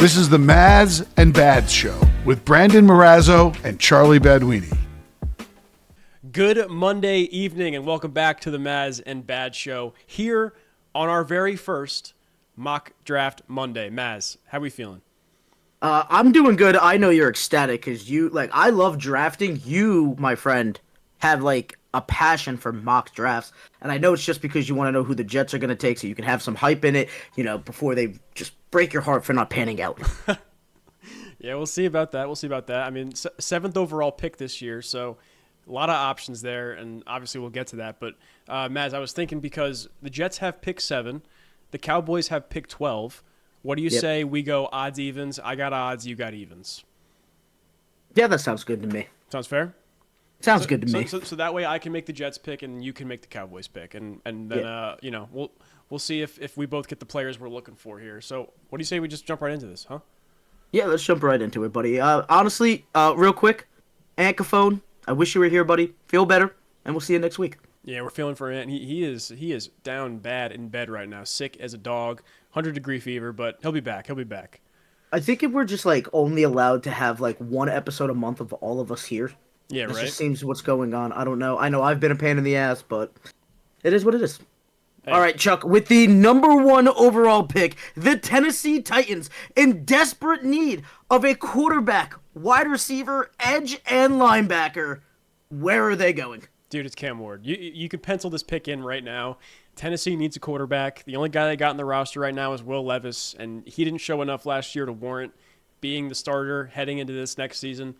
This is the Mazz and Bads Show with Brandon Marrazzo and Charlie Baduini. Good Monday evening and welcome back to the Mazz and Bads Show here on our very first Mock Draft Monday. Mazz, how we feeling? I'm doing good. I know you're ecstatic because I love drafting. You, my friend, have a passion for mock drafts. And I know it's just because you want to know who the Jets are going to take so you can have some hype in it, before they just break your heart for not panning out. Yeah, we'll see about that. I mean, 7th overall pick this year, so a lot of options there, and obviously we'll get to that. But, Mazz, I was thinking because the Jets have pick 7, the Cowboys have pick 12. What do you say we go odds, evens? I got odds, you got evens. Yeah, that sounds good to me. Sounds fair? Sounds good to me. So that way I can make the Jets pick and you can make the Cowboys pick. And then, we'll see if we both get the players we're looking for here. So what do you say we just jump right into this, huh? Yeah, let's jump right into it, buddy. Honestly, real quick, Ancophone, I wish you were here, buddy. Feel better, and we'll see you next week. Yeah, we're feeling for Ant. He is down bad in bed right now, sick as a dog, 100-degree fever, but he'll be back. I think if we're just only allowed to have one episode a month of all of us here. Yeah, This right. just seems what's going on. I don't know. I know I've been a pain in the ass, but it is what it is. Hey. All right, Chuck, with the number 1 overall pick, the Tennessee Titans, in desperate need of a quarterback, wide receiver, edge, and linebacker, where are they going? Dude, it's Cam Ward. You could pencil this pick in right now. Tennessee needs a quarterback. The only guy they got in the roster right now is Will Levis, and he didn't show enough last year to warrant being the starter heading into this next season.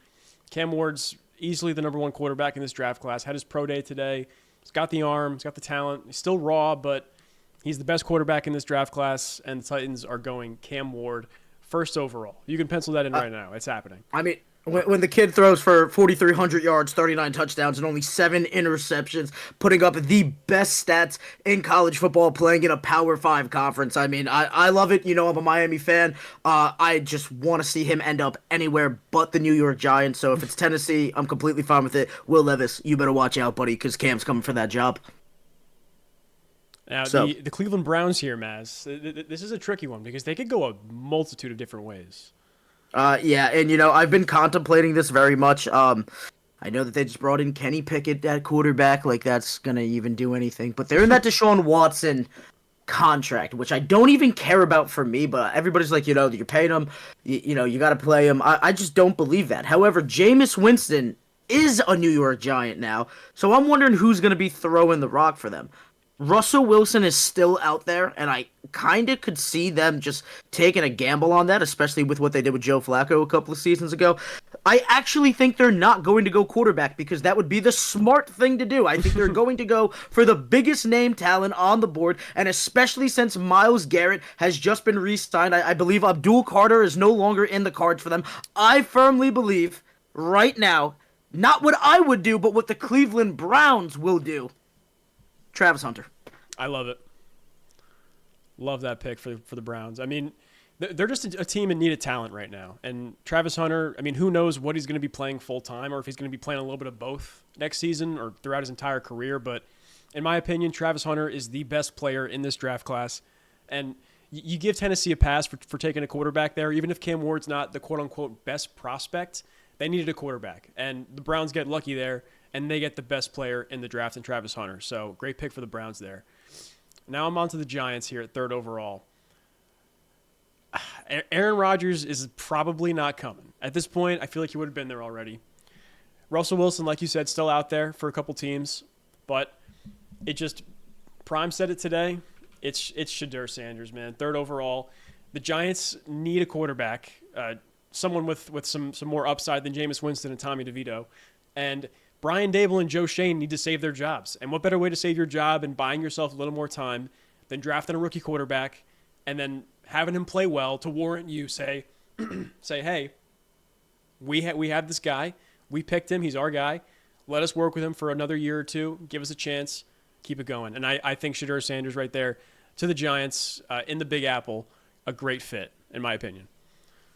Cam Ward's easily the number 1 quarterback in this draft class. Had his pro day today. He's got the arm. He's got the talent. He's still raw, but he's the best quarterback in this draft class, and the Titans are going Cam Ward first overall. You can pencil that in right now. It's happening. I mean, when the kid throws for 4,300 yards, 39 touchdowns, and only 7 interceptions, putting up the best stats in college football, playing in a Power 5 conference. I mean, I love it. I'm a Miami fan. I just want to see him end up anywhere but the New York Giants. So if it's Tennessee, I'm completely fine with it. Will Levis, you better watch out, buddy, because Cam's coming for that job. Now, the Cleveland Browns here, Mazz, this is a tricky one because they could go a multitude of different ways. Yeah, and I've been contemplating this very much. I know that they just brought in Kenny Pickett at quarterback, that's gonna even do anything. But they're in that Deshaun Watson contract, which I don't even care about for me. But everybody's like, you're paying him, you got to play him. I just don't believe that. However, Jameis Winston is a New York Giant now, so I'm wondering who's gonna be throwing the rock for them. Russell Wilson is still out there, and I kind of could see them just taking a gamble on that, especially with what they did with Joe Flacco a couple of seasons ago. I actually think they're not going to go quarterback because that would be the smart thing to do. I think they're going to go for the biggest name talent on the board, and especially since Myles Garrett has just been re-signed, I believe Abdul Carter is no longer in the cards for them. I firmly believe right now, not what I would do, but what the Cleveland Browns will do. Travis Hunter. I love it. Love that pick for the Browns. I mean, they're just a team in need of talent right now. And Travis Hunter, I mean, who knows what he's going to be playing full-time or if he's going to be playing a little bit of both next season or throughout his entire career. But in my opinion, Travis Hunter is the best player in this draft class. And you give Tennessee a pass for taking a quarterback there. Even if Cam Ward's not the quote-unquote best prospect, they needed a quarterback. And the Browns get lucky there. And they get the best player in the draft in Travis Hunter. So great pick for the Browns there. Now I'm on to the Giants here at 3rd overall. Aaron Rodgers is probably not coming. At this point, I feel like he would have been there already. Russell Wilson, like you said, still out there for a couple teams. But Prime said it today, it's Shedeur Sanders, man. 3rd overall. The Giants need a quarterback, someone with some more upside than Jameis Winston and Tommy DeVito. And Brian Dable and Joe Shane need to save their jobs. And what better way to save your job and buying yourself a little more time than drafting a rookie quarterback and then having him play well to warrant you say, hey, we have this guy. We picked him. He's our guy. Let us work with him for another year or two. Give us a chance. Keep it going. And I think Shedeur Sanders right there to the Giants in the Big Apple, a great fit, in my opinion.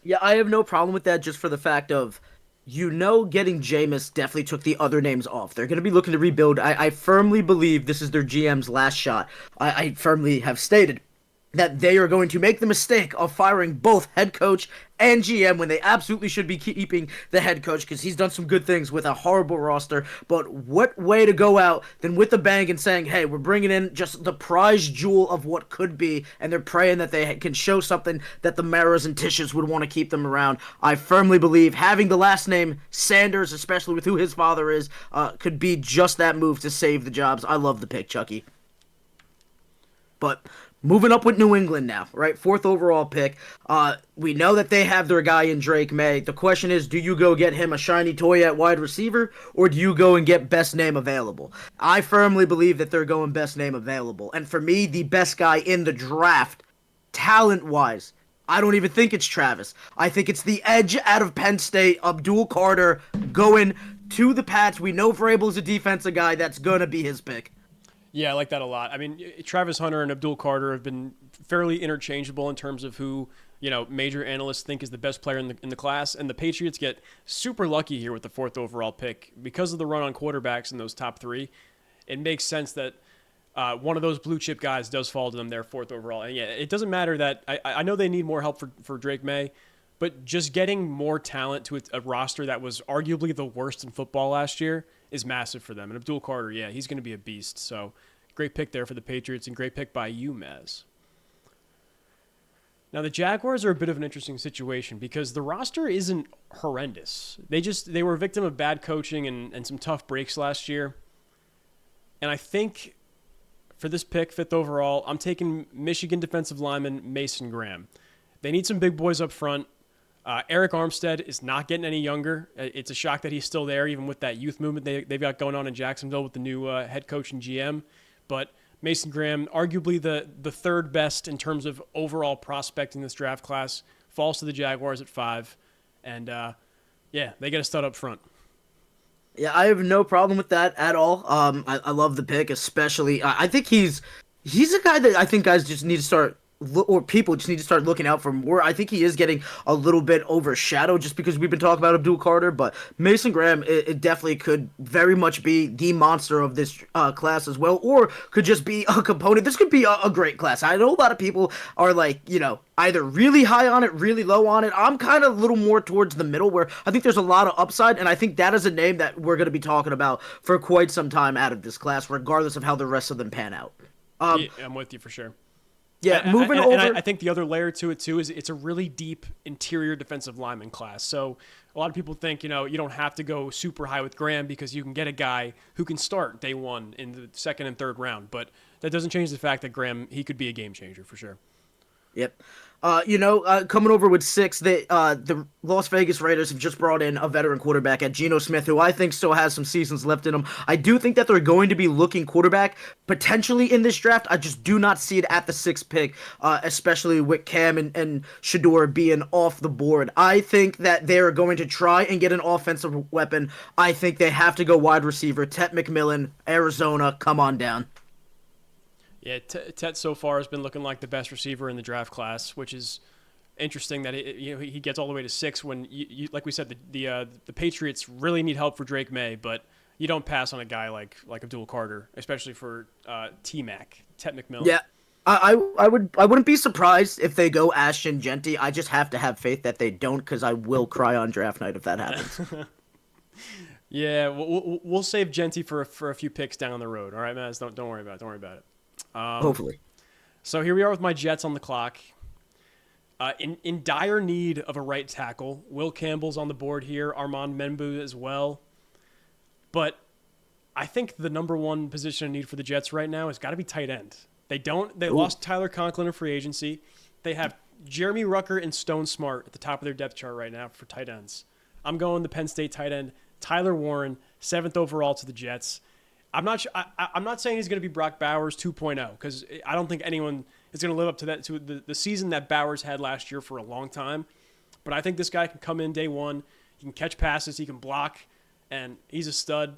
Yeah, I have no problem with that just for the fact of getting Jameis definitely took the other names off. They're going to be looking to rebuild. I firmly believe this is their GM's last shot. I firmly have stated that they are going to make the mistake of firing both head coach and GM when they absolutely should be keeping the head coach because he's done some good things with a horrible roster. But what way to go out than with a bang and saying, hey, we're bringing in just the prize jewel of what could be, and they're praying that they can show something that the Maras and Tisches would want to keep them around. I firmly believe having the last name Sanders, especially with who his father is, could be just that move to save the jobs. I love the pick, Chucky. But moving up with New England now, right? 4th overall pick. We know that they have their guy in Drake May. The question is, do you go get him a shiny toy at wide receiver, or do you go and get best name available? I firmly believe that they're going best name available. And for me, the best guy in the draft, talent-wise, I don't even think it's Travis. I think it's the edge out of Penn State, Abdul Carter, going to the Pats. We know Vrabel's a defensive guy. That's going to be his pick. Yeah, I like that a lot. I mean, Travis Hunter and Abdul Carter have been fairly interchangeable in terms of who, major analysts think is the best player in the class. And the Patriots get super lucky here with the 4th overall pick. Because of the run on quarterbacks in those top 3, it makes sense that one of those blue chip guys does fall to them there 4th overall. And yeah, it doesn't matter that I know they need more help for Drake May, but just getting more talent to a roster that was arguably the worst in football last year is massive for them. And Abdul Carter, yeah, he's going to be a beast. So great pick there for the Patriots and great pick by you, Mazz. Now, the Jaguars are a bit of an interesting situation because the roster isn't horrendous. They were a victim of bad coaching and some tough breaks last year. And I think for this pick, 5th overall, I'm taking Michigan defensive lineman Mason Graham. They need some big boys up front. Eric Armstead is not getting any younger. It's a shock that he's still there, even with that youth movement they've got going on in Jacksonville with the new head coach and GM. But Mason Graham, arguably the 3rd best in terms of overall prospect in this draft class, falls to the Jaguars at 5. And, they get a stud up front. Yeah, I have no problem with that at all. I love the pick, especially. I think he's a guy that I think guys just need to start, or people just need to start looking out for more. I think he is getting a little bit overshadowed just because we've been talking about Abdul Carter, but Mason Graham, it definitely could very much be the monster of this class as well, or could just be a component. This could be a great class. I know a lot of people are like, either really high on it, really low on it. I'm kind of a little more towards the middle where I think there's a lot of upside, and I think that is a name that we're going to be talking about for quite some time out of this class, regardless of how the rest of them pan out. Yeah, I'm with you for sure. Yeah, moving over. And I think the other layer to it, too, is it's a really deep interior defensive lineman class. So a lot of people think, you don't have to go super high with Graham because you can get a guy who can start day 1 in the 2nd and 3rd round. But that doesn't change the fact that Graham, he could be a game changer for sure. Yep. Coming over with 6, the Las Vegas Raiders have just brought in a veteran quarterback at Geno Smith, who I think still has some seasons left in him. I do think that they're going to be looking quarterback potentially in this draft. I just do not see it at the 6th pick, especially with Cam and Shador being off the board. I think that they are going to try and get an offensive weapon. I think they have to go wide receiver. Tet McMillan, Arizona, come on down. Yeah, Tet so far has been looking like the best receiver in the draft class, which is interesting that he gets all the way to 6 when you like we said the Patriots really need help for Drake May, but you don't pass on a guy like Abdul Carter, especially for T-Mac, Tet McMillan. Yeah. I wouldn't be surprised if they go Ashton Genty. I just have to have faith that they don't, because I will cry on draft night if that happens. Yeah, we'll save Genty for a few picks down the road. All right, Mazz, don't worry about it. Don't worry about it. Hopefully. So here we are with my Jets on the clock. In dire need of a right tackle. Will Campbell's on the board here. Armand Membu as well. But I think the number one position in need for the Jets right now has got to be tight end. They lost Tyler Conklin in free agency. They have Jeremy Rucker and Stone Smart at the top of their depth chart right now for tight ends. I'm going the Penn State tight end, Tyler Warren, 7th overall to the Jets. I'm not saying he's going to be Brock Bowers 2.0, because I don't think anyone is going to live up to that, to the season that Bowers had last year for a long time. But I think this guy can come in day 1. He can catch passes. He can block. And he's a stud.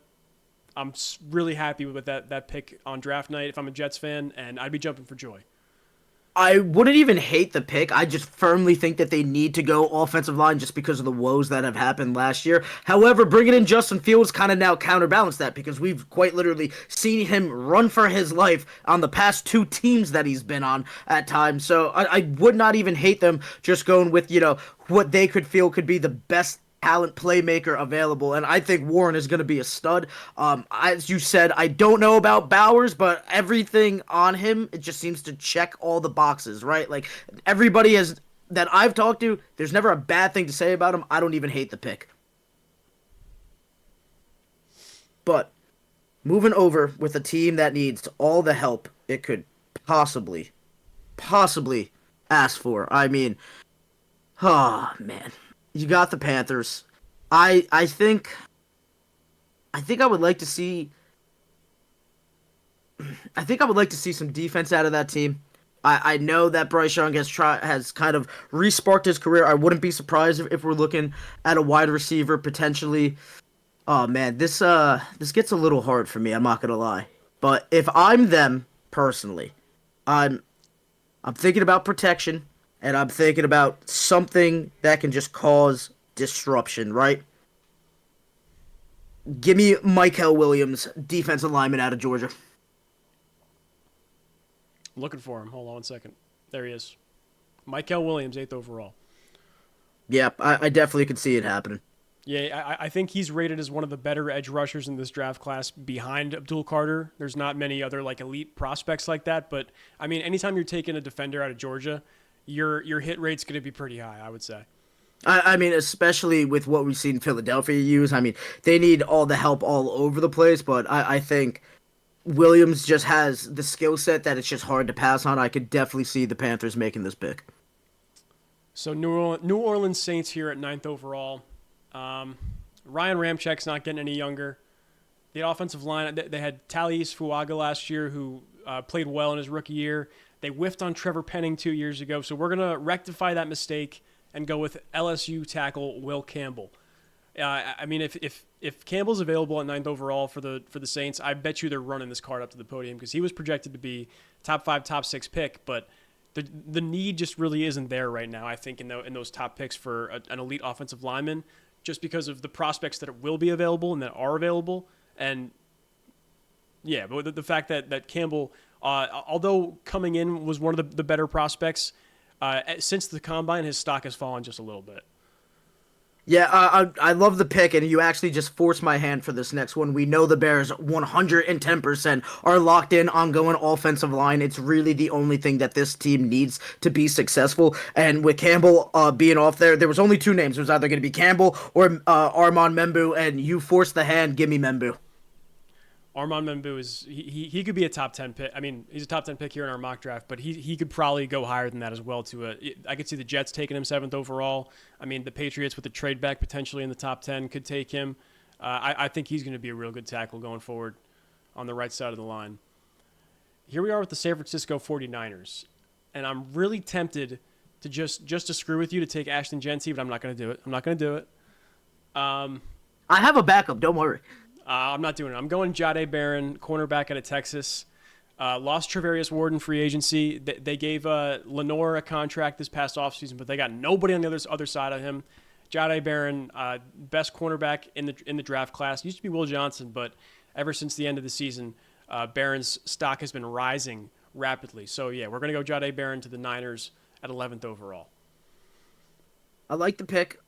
I'm really happy with that pick on draft night if I'm a Jets fan, and I'd be jumping for joy. I wouldn't even hate the pick. I just firmly think that they need to go offensive line just because of the woes that have happened last year. However, bringing in Justin Fields kind of now counterbalance that because we've quite literally seen him run for his life on the past 2 teams that he's been on at times. So I would not even hate them just going with, what they could feel could be the best talent playmaker available, and I think Warren is going to be a stud. As you said, I don't know about Bowers, but everything on him, it just seems to check all the boxes, right? Like, everybody that I've talked to, there's never a bad thing to say about him. I don't even hate the pick. But moving over with a team that needs all the help it could possibly ask for. I mean, oh, man. You got the Panthers. I think I would like to see some defense out of that team. I know that Bryce Young has kind of re-sparked his career. I wouldn't be surprised if we're looking at a wide receiver potentially. Oh man, this gets a little hard for me, I'm not gonna lie. But if I'm them personally, I'm thinking about protection. And I'm thinking about something that can just cause disruption, right? Give me Mykel Williams, defensive lineman out of Georgia. Looking for him. Hold on 1 second. There he is. Mykel Williams, 8th overall. Yeah, I definitely could see it happening. Yeah, I think he's rated as one of the better edge rushers in this draft class behind Abdul Carter. There's not many other elite prospects like that, but I mean, anytime you're taking a defender out of Georgia, your hit rate's going to be pretty high, I would say. I mean, especially with what we've seen Philadelphia use. I mean, they need all the help all over the place, but I think Williams just has the skill set that it's just hard to pass on. I could definitely see the Panthers making this pick. So New Orleans Saints here at 9th overall. Ryan Ramczak's not getting any younger. The offensive line, they had Thales Fuaga last year who played well in his rookie year. They whiffed on Trevor Penning 2 years ago, so we're going to rectify that mistake and go with LSU tackle Will Campbell. I mean, if Campbell's available at 9th overall for the Saints, I bet you they're running this card up to the podium because he was projected to be top 5, top 6 pick, but the need just really isn't there right now, I think, in those top picks for an elite offensive lineman, just because of the prospects that will be available and that are available. And yeah, but the fact that Campbell, although coming in was one of the better prospects, since the combine, his stock has fallen just a little bit. Yeah, I love the pick, and you actually just forced my hand for this next one. We know the Bears 110% are locked in on going offensive line. It's really the only thing that this team needs to be successful. And with Campbell being off there was only 2 names. It was either going to be Campbell or Armand Membu, and you forced the hand. Give me Membu. Armand Membu is he could be a top 10 pick. I mean, he's a top 10 pick here in our mock draft, but he could probably go higher than that as well. I could see the Jets taking him 7th overall. I mean, the Patriots with the trade back potentially in the top 10 could take him. I think he's going to be a real good tackle going forward on the right side of the line. Here we are with the San Francisco 49ers, and I'm really tempted to just to screw with you to take Ashton Genty, but I'm not going to do it. I have a backup. Don't worry. I'm not doing it. I'm going Jahdae Barron, cornerback out of Texas. Lost Travarius Ward in free agency. They gave Lenore a contract this past offseason, but they got nobody on the other side of him. Jahdae Barron, best cornerback in the draft class. Used to be Will Johnson, but ever since the end of the season, Barron's stock has been rising rapidly. So, yeah, we're going to go Jahdae Barron to the Niners at 11th overall. I like the pick.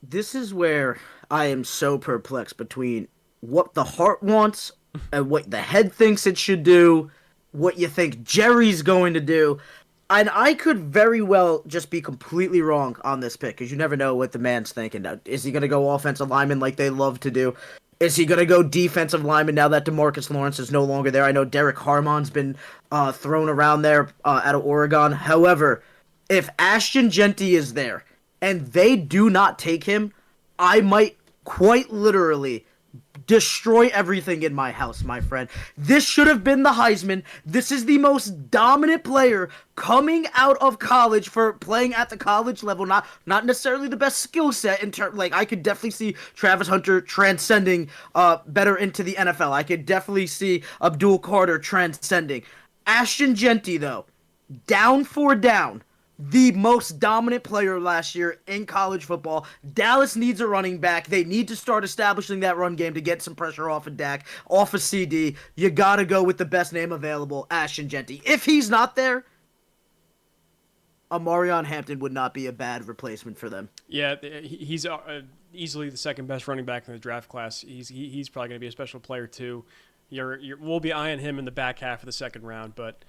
This is where I am so perplexed between what the heart wants and what the head thinks it should do, what you think Jerry's going to do. And I could very well just be completely wrong on this pick because you never know what the man's thinking. Is he going to go offensive lineman like they love to do? Is he going to go defensive lineman now that DeMarcus Lawrence is no longer there? I know Derek Harmon's been thrown around there out of Oregon. However, if Ashton Genty is there, and they do not take him, I might quite literally destroy everything in my house, my friend. This should have been the Heisman. This is the most dominant player coming out of college for playing at the college level. Not necessarily the best skill set in terms. Like, I could definitely see Travis Hunter transcending better into the NFL. I could definitely see Abdul Carter transcending. Ashton Genty, though, down for down, the most dominant player last year in college football. Dallas needs a running back. They need to start establishing that run game to get some pressure off of Dak, off of CD. You got to go with the best name available, Ashton Genty. If he's not there, Amarion Hampton would not be a bad replacement for them. Yeah, he's easily the second best running back in the draft class. He's probably going to be a special player too. We'll be eyeing him in the back half of the second round, but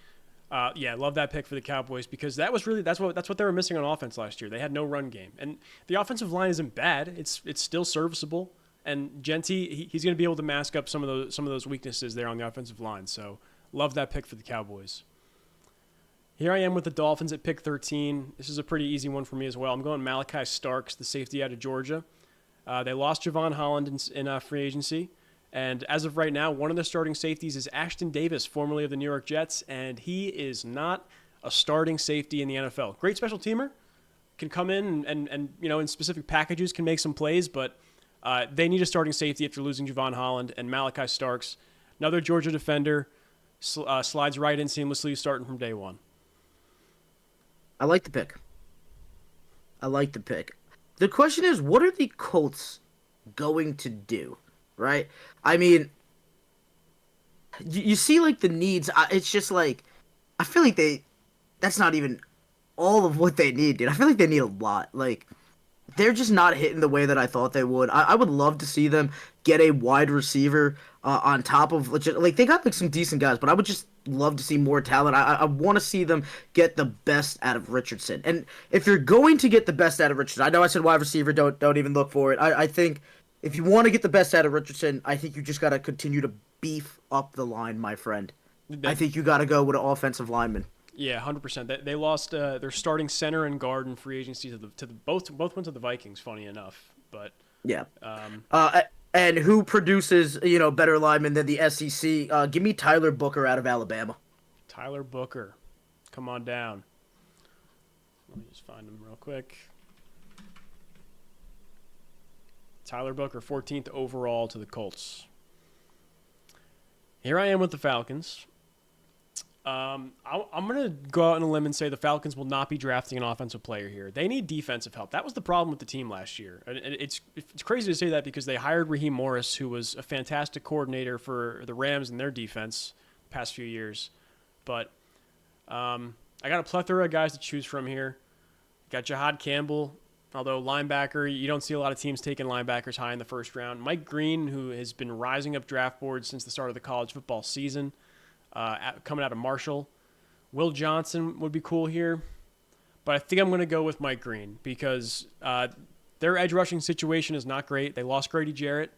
yeah, love that pick for the Cowboys because that's what they were missing on offense last year. They had no run game, and the offensive line isn't bad. It's still serviceable, and Genty he's going to be able to mask up some of those weaknesses there on the offensive line. So love that pick for the Cowboys. Here I am with the Dolphins at pick 13. This is a pretty easy one for me as well. I'm going Malachi Starks, the safety out of Georgia. They lost Javon Holland in free agency. And as of right now, one of the starting safeties is Ashton Davis, formerly of the New York Jets, and he is not a starting safety in the NFL. Great special teamer, can come in and in specific packages can make some plays, but they need a starting safety after losing Javon Holland. And Malachi Starks, another Georgia defender, slides right in seamlessly starting from day one. I like the pick. The question is, what are the Colts going to do, right? I mean, you see, like, the needs. It's just, like, I feel like that's not even all of what they need, dude. I feel like they need a lot. Like, they're just not hitting the way that I thought they would. I would love to see them get a wide receiver on top of, like, they got, like, some decent guys, but I would just love to see more talent. I want to see them get the best out of Richardson. And if you're going to get the best out of Richardson, I know I said wide receiver, don't even look for it. I think if you want to get the best out of Richardson, I think you just got to continue to beef up the line, my friend. I think you got to go with an offensive lineman. Yeah, 100%. They lost their starting center and guard in free agency both went to the Vikings. Funny enough, but yeah. And who produces better linemen than the SEC? Give me Tyler Booker out of Alabama. Tyler Booker, come on down. Let me just find him real quick. Tyler Booker, 14th overall to the Colts. Here I am with the Falcons. I'm going to go out on a limb and say the Falcons will not be drafting an offensive player here. They need defensive help. That was the problem with the team last year. And it's crazy to say that because they hired Raheem Morris, who was a fantastic coordinator for the Rams and their defense the past few years. But I got a plethora of guys to choose from here. Got Jahad Campbell, although linebacker, you don't see a lot of teams taking linebackers high in the first round. Mike Green, who has been rising up draft boards since the start of the college football season. Coming out of Marshall. Will Johnson would be cool here, but I think I'm going to go with Mike Green because their edge rushing situation is not great. They lost Grady Jarrett.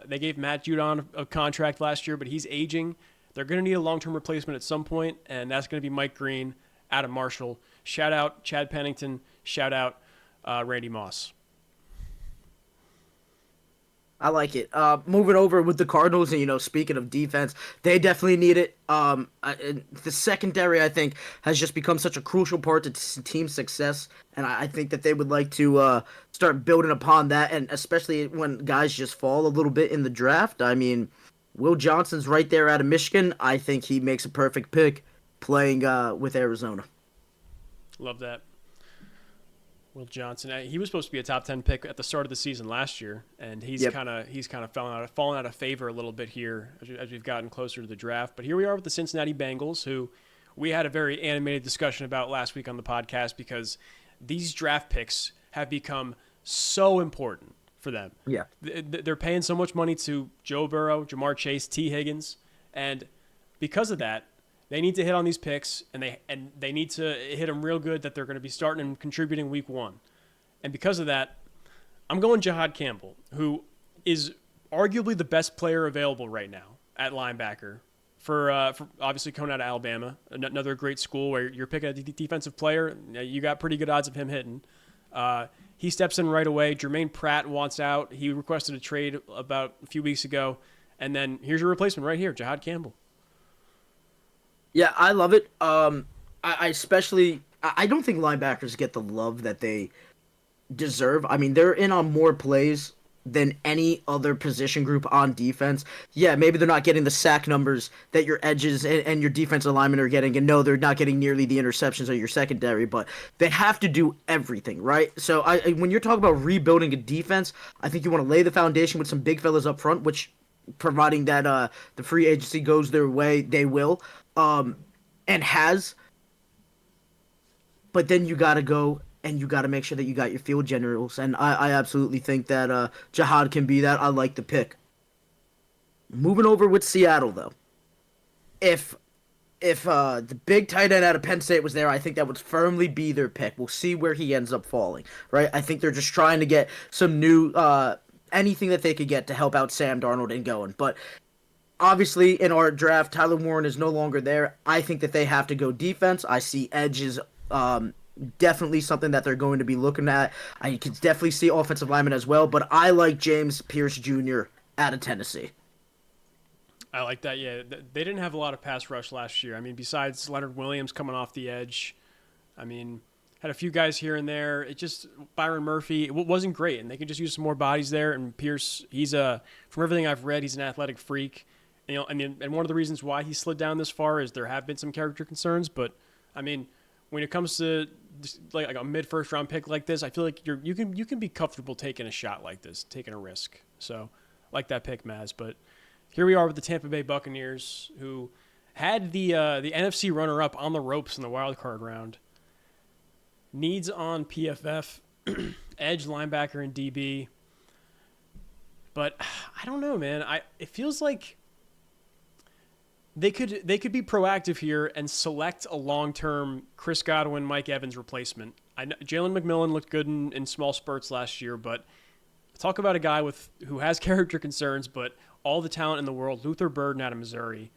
They gave Matt Judon a contract last year, but he's aging. They're going to need a long-term replacement at some point, and that's going to be Mike Green out of Marshall. Shout out Chad Pennington. Shout out Randy Moss. I like it. Moving over with the Cardinals, and speaking of defense, they definitely need it. The secondary, I think, has just become such a crucial part to team success, and I think that they would like to start building upon that, and especially when guys just fall a little bit in the draft. I mean, Will Johnson's right there out of Michigan. I think he makes a perfect pick playing with Arizona. Love that. Will Johnson, he was supposed to be a top 10 pick at the start of the season last year, and he's kind of fallen out of favor a little bit here as we've gotten closer to the draft. But here we are with the Cincinnati Bengals, who we had a very animated discussion about last week on the podcast because these draft picks have become so important for them. Yeah, they're paying so much money to Joe Burrow, Jamar Chase, T. Higgins, and because of that, they need to hit on these picks, and they need to hit them real good that they're going to be starting and contributing week one. And because of that, I'm going Jahad Campbell, who is arguably the best player available right now at linebacker for obviously coming out of Alabama, another great school where you're picking a defensive player. You got pretty good odds of him hitting. He steps in right away. Jermaine Pratt wants out. He requested a trade about a few weeks ago. And then here's your replacement right here, Jahad Campbell. Yeah, I love it. I don't think linebackers get the love that they deserve. I mean, they're in on more plays than any other position group on defense. Yeah, maybe they're not getting the sack numbers that your edges and your defensive linemen are getting, and no, they're not getting nearly the interceptions of your secondary, but they have to do everything, right? So when you're talking about rebuilding a defense, I think you want to lay the foundation with some big fellas up front, which, providing that the free agency goes their way, they will, and has. But then you got to go and you got to make sure that you got your field generals. And I absolutely think that Jihad can be that. I like the pick. Moving over with Seattle, though. If the big tight end out of Penn State was there, I think that would firmly be their pick. We'll see where he ends up falling, right? I think they're just trying to get some new anything that they could get to help out Sam Darnold and going. But obviously, in our draft, Tyler Warren is no longer there. I think that they have to go defense. I see edges definitely something that they're going to be looking at. I can definitely see offensive linemen as well, but I like James Pierce Jr. out of Tennessee. I like that, yeah. They didn't have a lot of pass rush last year. I mean, besides Leonard Williams coming off the edge, I mean, had a few guys here and there. It just, Byron Murphy, it wasn't great, and they can just use some more bodies there. And Pierce, from everything I've read, he's an athletic freak. And one of the reasons why he slid down this far is there have been some character concerns, but, I mean, when it comes to like a mid-first round pick like this, I feel like you can be comfortable taking a shot like this, taking a risk. So, like that pick, Mazz. But here we are with the Tampa Bay Buccaneers, who had the NFC runner-up on the ropes in the wild card round. Needs on PFF, edge, linebacker, and DB. But I don't know, man. It feels like they could be proactive here and select a long-term Chris Godwin, Mike Evans replacement. I know Jalen McMillan looked good in small spurts last year, but talk about a guy who has character concerns, but all the talent in the world. Luther Burden out of Missouri.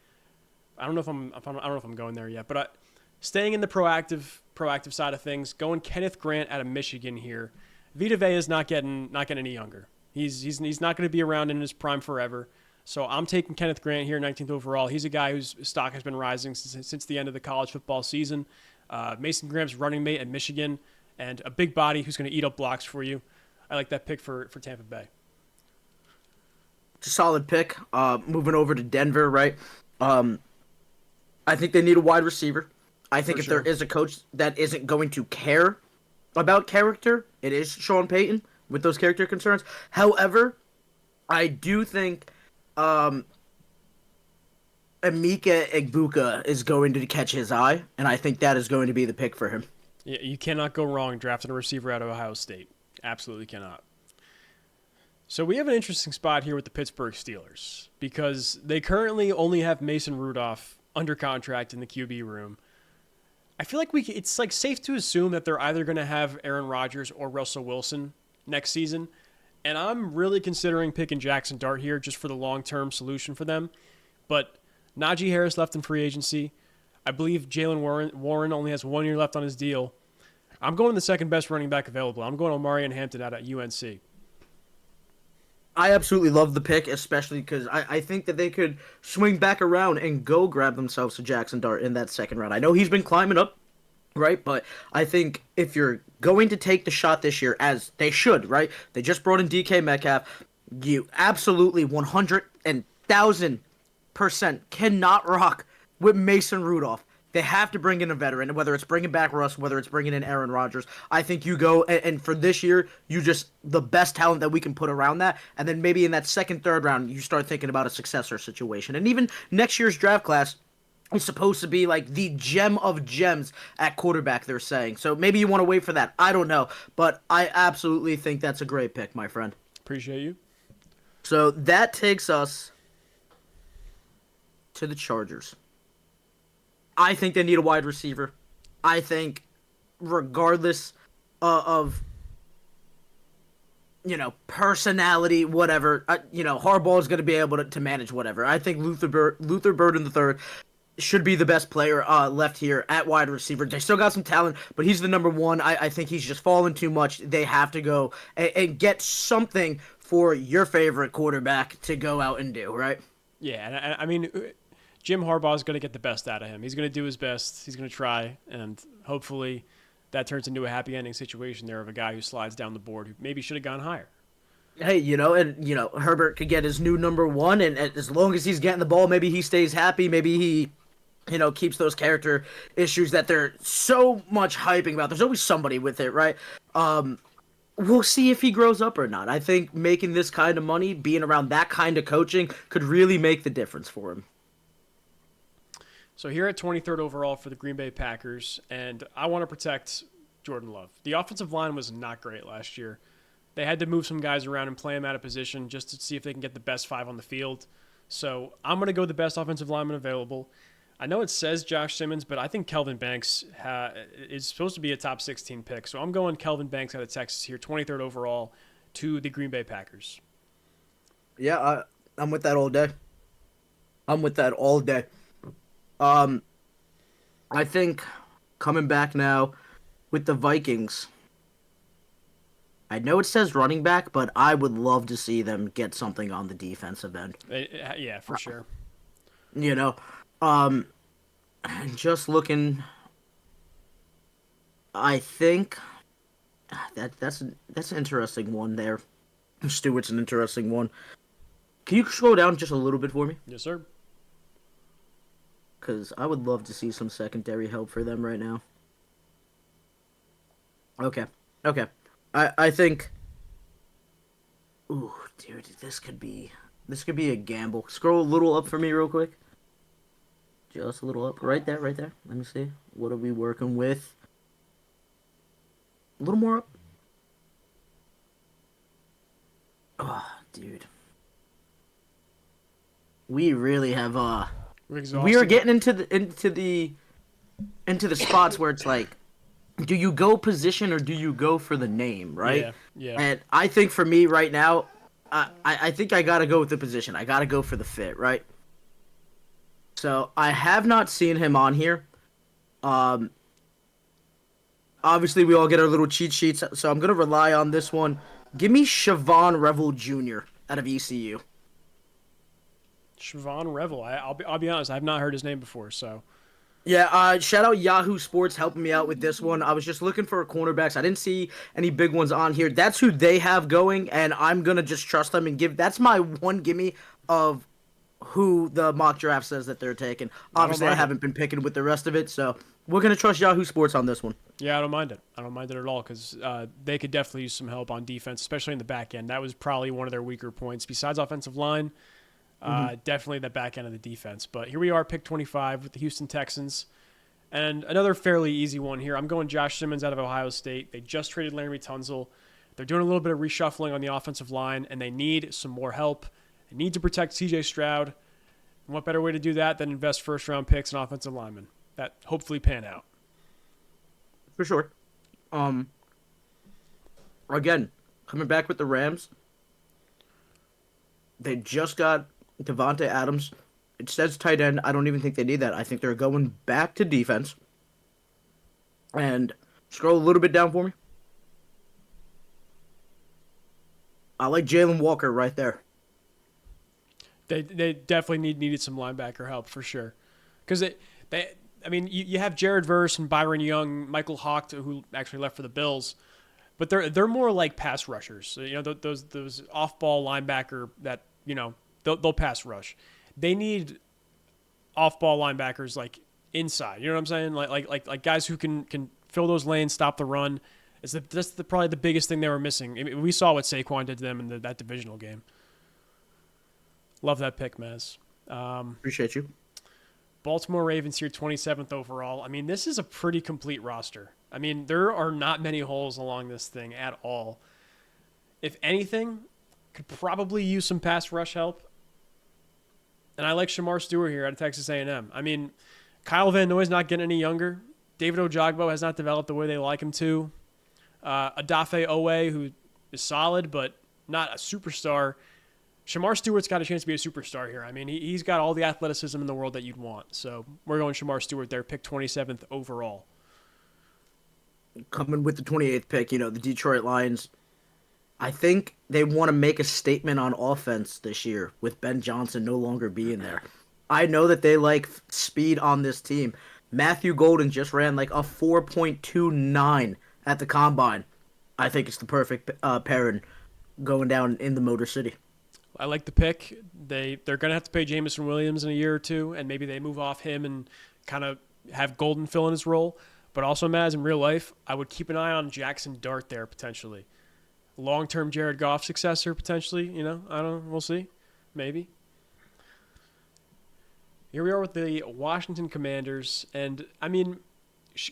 I don't know if I'm going there yet, but staying in the proactive side of things, going Kenneth Grant out of Michigan here. Vita Vea is not getting any younger. He's not going to be around in his prime forever. So I'm taking Kenneth Grant here, 19th overall. He's a guy whose stock has been rising since the end of the college football season. Mason Graham's running mate at Michigan, and a big body who's going to eat up blocks for you. I like that pick for Tampa Bay. It's a solid pick. Moving over to Denver, right? I think they need a wide receiver. I think there is a coach that isn't going to care about character, it is Sean Payton with those character concerns. However, I do think Emeka Egbuka is going to catch his eye, and I think that is going to be the pick for him. Yeah, you cannot go wrong drafting a receiver out of Ohio State. Absolutely cannot. So we have an interesting spot here with the Pittsburgh Steelers because they currently only have Mason Rudolph under contract in the QB room. I feel like it's like safe to assume that they're either going to have Aaron Rodgers or Russell Wilson next season. And I'm really considering picking Jackson Dart here just for the long-term solution for them. But Najee Harris left in free agency. I believe Jalen Warren only has 1 year left on his deal. I'm going the second best running back available. I'm going Omarion Hampton out at UNC. I absolutely love the pick, especially because I think that they could swing back around and go grab themselves a Jackson Dart in that second round. I know he's been climbing up, right? But I think if you're going to take the shot this year, as they should, right? They just brought in DK Metcalf. You absolutely 100,000% cannot rock with Mason Rudolph. They have to bring in a veteran, whether it's bringing back Russ, whether it's bringing in Aaron Rodgers. I think you go, and for this year, you just, the best talent that we can put around that, and then maybe in that second, third round, you start thinking about a successor situation. And even next year's draft class is supposed to be like the gem of gems at quarterback, they're saying. So maybe you want to wait for that. I don't know. But I absolutely think that's a great pick, my friend. Appreciate you. So that takes us to the Chargers. I think they need a wide receiver. I think regardless of personality, whatever, Harbaugh is going to be able to manage whatever. I think Luther Burden III should be the best player left here at wide receiver. They still got some talent, but he's the number one. I think he's just fallen too much. They have to go and get something for your favorite quarterback to go out and do, right? Yeah, and I mean, Jim Harbaugh is going to get the best out of him. He's going to do his best. He's going to try, and hopefully that turns into a happy ending situation there of a guy who slides down the board who maybe should have gone higher. Hey, Herbert could get his new number one, and as long as he's getting the ball, maybe he stays happy. Maybe he, keeps those character issues that they're so much hyping about. There's always somebody with it, right? We'll see if he grows up or not. I think making this kind of money, being around that kind of coaching, could really make the difference for him. So here at 23rd overall for the Green Bay Packers, and I want to protect Jordan Love. The offensive line was not great last year. They had to move some guys around and play them out of position just to see if they can get the best 5 on the field. So I'm going to go with the best offensive lineman available. I know it says Josh Simmons, but I think Kelvin Banks is supposed to be a top 16 pick. So I'm going Kelvin Banks out of Texas here, 23rd overall to the Green Bay Packers. Yeah, I'm with that all day. I'm with that all day. I think coming back now with the Vikings, I know it says running back, but I would love to see them get something on the defensive end. Yeah, for sure. Just looking, I think that's an interesting one there. Stewart's an interesting one. Can you scroll down just a little bit for me? Yes, sir. Because I would love to see some secondary help for them right now. Okay. I think. Ooh, dude, this could be a gamble. Scroll a little up for me real quick. Just a little up. Right there. Let me see. What are we working with? A little more up. Oh, dude. We really have we are getting into the spots where it's like, do you go position or do you go for the name, right? Yeah. And I think for me right now, I think I gotta go with the position. I gotta go for the fit, right? So I have not seen him on here. Obviously we all get our little cheat sheets, so I'm gonna rely on this one. Give me Siobhan Revel Jr. out of ECU. Siobhan Revel. I'll be honest, I have not heard his name before, so. Yeah, shout out Yahoo Sports helping me out with this one. I was just looking for cornerbacks. I didn't see any big ones on here. That's who they have going, and I'm going to just trust them and that's my one gimme of who the mock draft says that they're taking. Obviously, I haven't been picking with the rest of it, so we're going to trust Yahoo Sports on this one. Yeah, I don't mind it. I don't mind it at all because they could definitely use some help on defense, especially in the back end. That was probably one of their weaker points. Besides offensive line, definitely the back end of the defense. But here we are, pick 25 with the Houston Texans. And another fairly easy one here. I'm going Josh Simmons out of Ohio State. They just traded Laremy Tunsil. They're doing a little bit of reshuffling on the offensive line, and they need some more help. They need to protect C.J. Stroud. And what better way to do that than invest first-round picks in offensive linemen that hopefully pan out? For sure. Again, coming back with the Rams, they just got Devontae Adams. It says tight end. I don't even think they need that. I think they're going back to defense. And scroll a little bit down for me. I like Jalen Walker right there. They definitely needed some linebacker help for sure, because you have Jared Verse and Byron Young, Michael Hawk, who actually left for the Bills, but they're more like pass rushers. So, those off ball linebacker that they'll pass rush. They need off ball linebackers like inside. You know what I'm saying? Like guys who can fill those lanes, stop the run. That's probably the biggest thing they were missing. I mean, we saw what Saquon did to them in that divisional game. Love that pick, Mazz. Appreciate you. Baltimore Ravens here, 27th overall. I mean, this is a pretty complete roster. I mean, there are not many holes along this thing at all. If anything, could probably use some pass rush help. And I like Shamar Stewart here out of Texas A&M. I mean, Kyle Van Noy's not getting any younger. David Ojagbo has not developed the way they like him to. Adafe Owe, who is solid but not a superstar. Shamar Stewart's got a chance to be a superstar here. I mean, he's got all the athleticism in the world that you'd want. So we're going Shamar Stewart there, pick 27th overall. Coming with the 28th pick, the Detroit Lions, I think they want to make a statement on offense this year with Ben Johnson no longer being there. I know that they like speed on this team. Matthew Golden just ran like a 4.29 at the combine. I think it's the perfect pairing going down in the Motor City. I like the pick. They're gonna have to pay Jamison Williams in a year or two, and maybe they move off him and kind of have Golden fill in his role. But also, Mazz, in real life, I would keep an eye on Jackson Dart there potentially. Long-term Jared Goff successor potentially. I don't know. We'll see. Maybe. Here we are with the Washington Commanders, and I mean,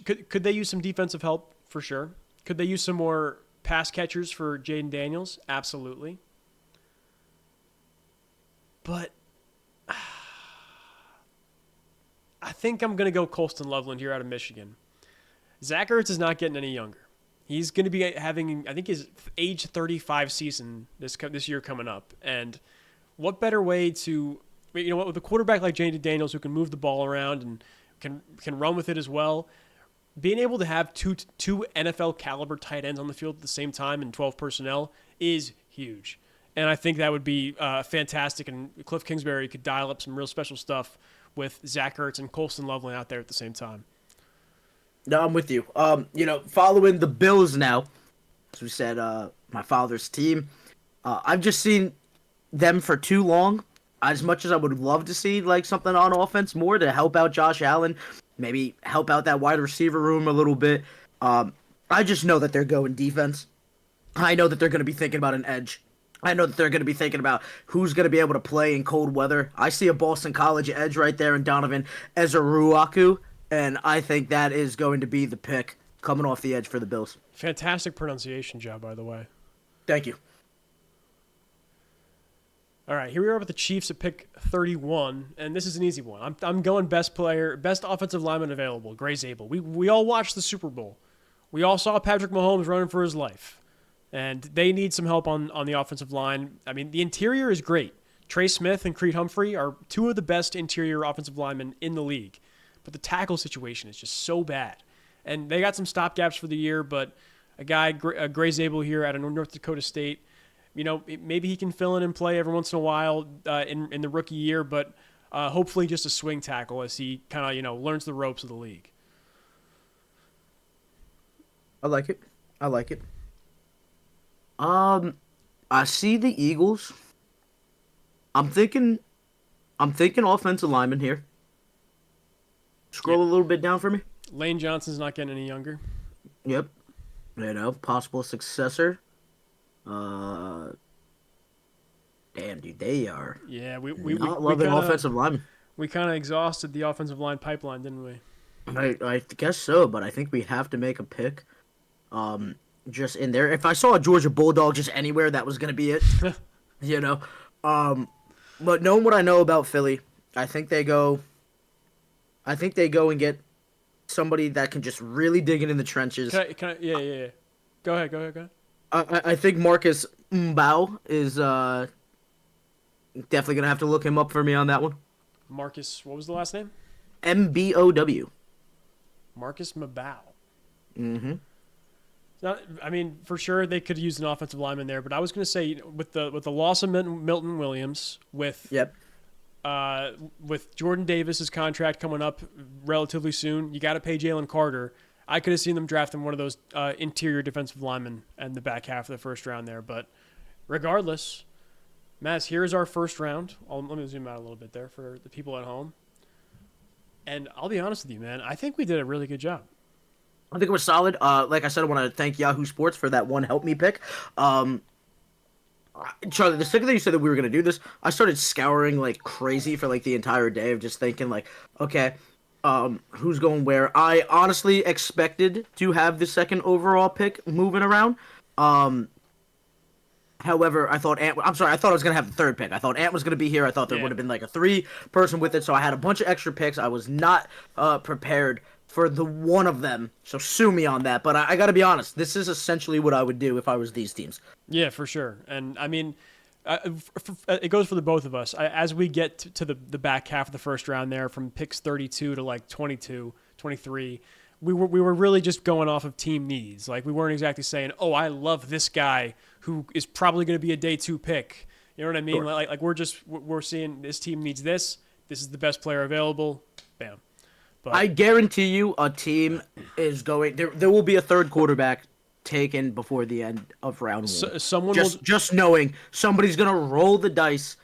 could they use some defensive help for sure? Could they use some more pass catchers for Jaden Daniels? Absolutely. But I think I'm going to go Colston Loveland here out of Michigan. Zach Ertz is not getting any younger. He's going to be having, I think, his age 35 season this year coming up. And what better way to, with a quarterback like Jaden Daniels who can move the ball around and can run with it as well, being able to have two NFL caliber tight ends on the field at the same time and 12 personnel is huge. And I think that would be fantastic. And Cliff Kingsbury could dial up some real special stuff with Zach Ertz and Colston Loveland out there at the same time. No, I'm with you. Following the Bills now, as we said, my father's team. I've just seen them for too long. As much as I would love to see like something on offense more to help out Josh Allen, maybe help out that wide receiver room a little bit. I just know that they're going defense. I know that they're going to be thinking about an edge. I know that they're going to be thinking about who's going to be able to play in cold weather. I see a Boston College edge right there in Donovan Ezeruaku, and I think that is going to be the pick coming off the edge for the Bills. Fantastic pronunciation job, by the way. Thank you. All right, here we are with the Chiefs at pick 31, and this is an easy one. I'm going best offensive lineman available, Gray Zabel. We all watched the Super Bowl. We all saw Patrick Mahomes running for his life. And they need some help on the offensive line. I mean, the interior is great. Trey Smith and Creed Humphrey are two of the best interior offensive linemen in the league. But the tackle situation is just so bad. And they got some stopgaps for the year, but a guy, Gray Zabel here out of North Dakota State, maybe he can fill in and play every once in a while in the rookie year, but hopefully just a swing tackle as he kind of, learns the ropes of the league. I like it. I see the Eagles. I'm thinking offensive lineman here. Scroll a little bit down for me. Lane Johnson's not getting any younger. Yep. Possible successor. Damn, dude, they are. Yeah, we loving offensive linemen. We kind of exhausted the offensive line pipeline, didn't we? I guess so, but I think we have to make a pick. Just in there. If I saw a Georgia Bulldog just anywhere, that was gonna be it. But knowing what I know about Philly, I think they go and get somebody that can just really dig in the trenches. Yeah. Go ahead. I think Marcus Mbao is definitely gonna have to look him up for me on that one. Marcus, what was the last name? Mbow. Marcus Mbao. Mm-hmm. For sure they could use an offensive lineman there, but I was going to say with the loss of Milton Williams, with Jordan Davis's contract coming up relatively soon, you got to pay Jalen Carter. I could have seen them drafting one of those interior defensive linemen in the back half of the first round there, but regardless, Mazz, here's our first round. Let me zoom out a little bit there for the people at home, and I'll be honest with you, man. I think we did a really good job. I think it was solid. Like I said, I want to thank Yahoo Sports for that one help me pick. Charlie, the second that you said that we were going to do this, I started scouring like crazy for like the entire day of just thinking like, okay, who's going where? I honestly expected to have the second overall pick moving around. However, I thought I thought I was going to have the third pick. I thought Ant was going to be here. I thought there would have been like a 3-person with it, so I had a bunch of extra picks. I was not prepared for the one of them, so sue me on that. But I got to be honest, this is essentially what I would do if I was these teams. Yeah, for sure. And I mean, it goes for the both of us. As we get to the back half of the first round there, from picks 32 to like 22, 23, we were really just going off of team needs. Like, we weren't exactly saying, oh, I love this guy who is probably going to be a day 2 pick. You know what I mean? Sure. Like we're seeing this team needs this. This is the best player available. Bam. But I guarantee you a team is going there will be a third quarterback taken before the end of round one. Someone just knowing somebody's gonna roll the dice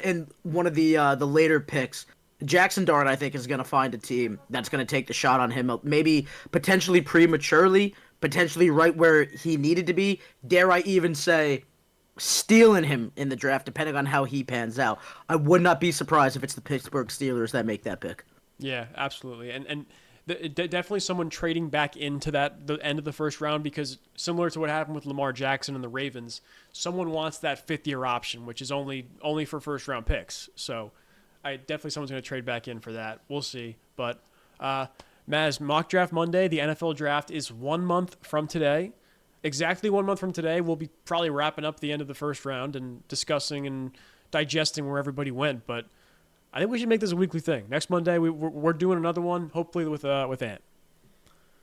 in one of the later picks. Jackson Dart, I think, is gonna find a team that's gonna take the shot on him, maybe potentially prematurely, potentially right where he needed to be. Dare I even say, stealing him in the draft, depending on how he pans out. I would not be surprised if it's the Pittsburgh Steelers that make that pick. Yeah, absolutely, and definitely someone trading back into the end of the first round, because similar to what happened with Lamar Jackson and the Ravens, someone wants that fifth-year option, which is only for first-round picks. So definitely someone's going to trade back in for that. We'll see. But Mazz, Mock Draft Monday, the NFL Draft is 1 month from today. Exactly 1 month from today, we'll be probably wrapping up the end of the first round and discussing and digesting where everybody went. But I think we should make this a weekly thing. Next Monday, we're doing another one, hopefully with Ant.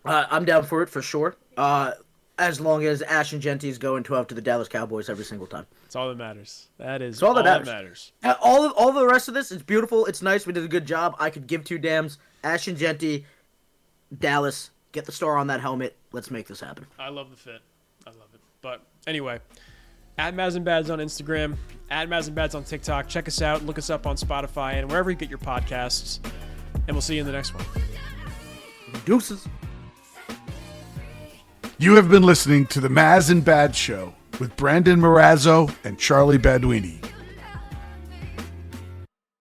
I'm down for it for sure. As long as Ash and Genty is going 12 to the Dallas Cowboys every single time. That's all that matters. That is all that matters. All the rest of this, it's beautiful. It's nice. We did a good job. I could give two damns. Ash and Genty, Dallas, get the star on that helmet. Let's make this happen. I love the fit. I love it. But anyway, at Mazz and Bads on Instagram, at Mazz and Bads on TikTok. Check us out. Look us up on Spotify and wherever you get your podcasts. And we'll see you in the next one. Deuces. You have been listening to the Mazz and Bad Show with Brandon Marrazzo and Charlie Baduini.